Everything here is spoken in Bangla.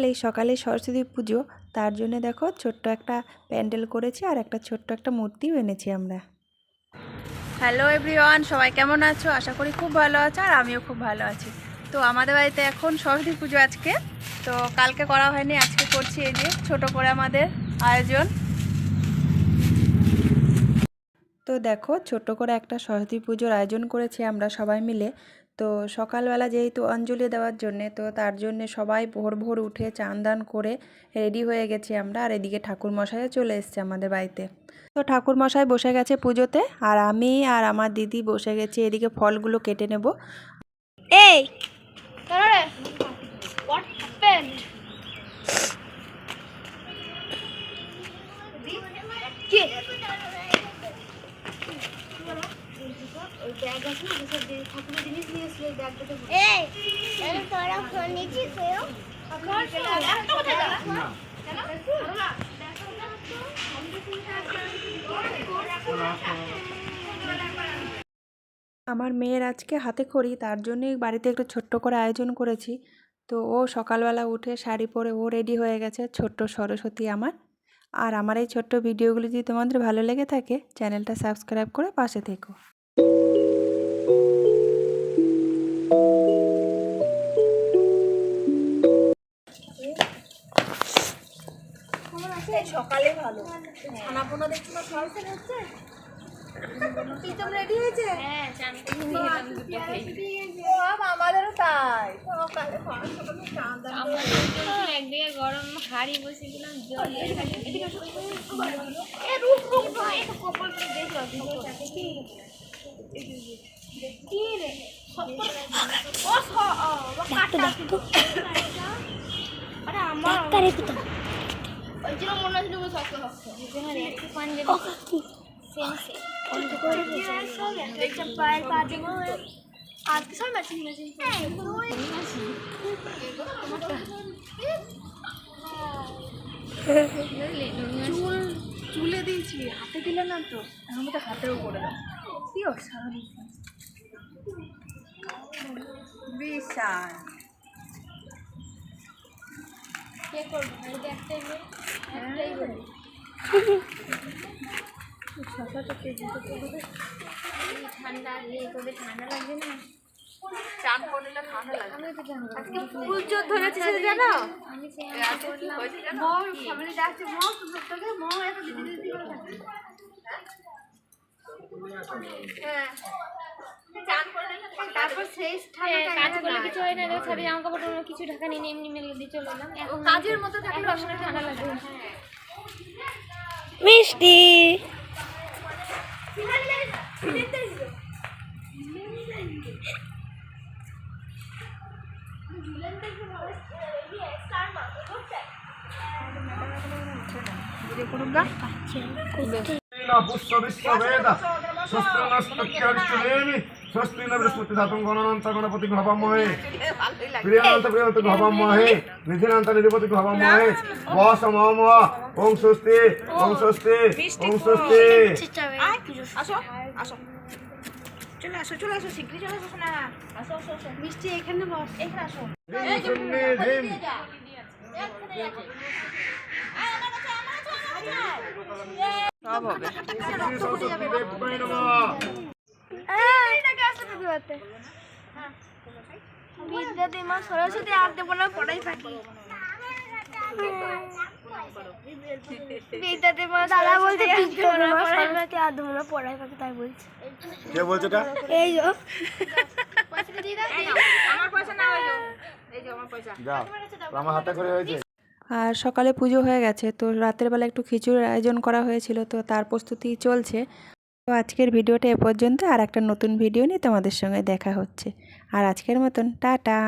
এই সকালে সরস্বতী পুজো, তার জন্য দেখো ছোট্ট একটা প্যান্ডেল করেছি আর একটা ছোট্ট একটা মূর্তিও এনেছি আমরা। হ্যালো এভরিওয়ান, সবাই কেমন আছো? আশা করি খুব ভালো আছো আর আমিও খুব ভালো আছি। তো আমাদের বাড়িতে এখন সরস্বতী পুজো আজকে, তো কালকে করা হয়নি, আজকে করছি। এই যে ছোট করে আমাদের আয়োজন। তো দেখো ছোট্ট করে একটা সরস্বতী পুজোর আয়োজন করেছি আমরা সবাই মিলে। তো সকালবেলা যেহেতু অঞ্জলি দেওয়ার জন্যে, তো তার জন্যে সবাই ভোর ভোর উঠে চান দান করে রেডি হয়ে গেছি আমরা। আর এদিকে ঠাকুরমশাইও চলে এসছে আমাদের বাড়িতে। তো ঠাকুরমশাই বসে গেছে পুজোতে, আর আমি আর আমার দিদি বসে গেছি এদিকে ফলগুলো কেটে নেব। এই what happened? কি ওই ব্যাগ আছে না, যেসব ঠাকুরের জিনিস নিয়েছিল ওই ব্যাগটাতে। এই আমি তোরা ফোন নিচ্ছি কেউ আমার মেয়ের আজকে হাতে খড়ি, তার জন্যই বাড়িতে একটু ছোট্ট করে আয়োজন করেছি। তো ও সকালবেলা উঠে শাড়ি পরে ও রেডি হয়ে গেছে, ছোট্ট সরস্বতী আমার। আর আমার এই ছোট্ট ভিডিওগুলি যদি তোমাদের ভালো লেগে থাকে, চ্যানেলটা সাবস্ক্রাইব করে পাশে থেকো। সকালে ভালো ছানা পোনা দেখছো না, সরস্বতী হচ্ছে। প্রীতম রেডি হয়েছে? হ্যাঁ, আমাদেরও তাই। সকালে একদিকে গরম হাড়ি বসে দিলাম জল ওই জন্য মনে হচ্ছিল শক্ত একটু পাঞ্জাবি সেম সেম পায়ের পাঁচে আর কি সব ম্যাচিং ম্যাচিং চুলে দিয়েছি, হাতে দিলে না তো, এখন তো হাতেও করে দাও। কি অসাধারণ বিশাল। কে করবো একটাই বলি ঠান্ডা তোদের ঠান্ডা লাগবে না? চান করলে ঠান্ডা লাগে। আমি তো জানি আজকে ফুল চোর ধরেছে জানো? আমি মৌ ফ্যামিলি ডাকছে, মৌ তোকে মৌ এত দিদি দিদি করে থাকে। হ্যাঁ চান করলে তারপর সেই কাজ করলে কিছু হয় না, সারি জামা কাপড় কিছু ঢাকা নিয়ে এমনি মেলে দিয়ে চলে এলাম। এখন কাজের মতো থাকলে রসনা ঠান্ডা লাগবে। মিষ্টি পুষ্প বিশ্ববেদ স্বস্তি ন বৃহস্পতি ধাতুং গণনন্ত গণপতি ভবামহে প্রিয়ানন্ত প্রিয়ন্ত ভবামহে নিধিনান্ত নিধিপতি ভবামহে বস মম ওং স্বস্তি ওং স্বস্তি ওং স্বস্তি। আসো আসো, চলে আসো চলে আসো, শীঘ্রই চলে আসো না। আসো আসো আসো, মিষ্টি এখানে বস, এখানে আসো। সব হবে। বিদ্যাতে মা সরস্বতী আর দেবো না, পড়াই ফাঁকি। বিদ্যাতে মা দাদা বলতে সরস্বতী আর দেবো না, পড়াই ফাঁকি, তাই বলছে। কে বলছে এটা? এই যো আমার পয়সা না, এই যে আমার পয়সা যাও, আমার হাতে করে হয়েছে। আর সকালে পুজো হয়ে গেছে, তো রাতের বেলা একটু খিচুড়ির আয়োজন করা হয়েছিল, তো তার প্রস্তুতি চলছে। তো আজকের ভিডিওটা এ পর্যন্ত, আর একটা নতুন ভিডিও নিয়ে তোমাদের সঙ্গে দেখা হচ্ছে। আর আজকের মতন টাটা।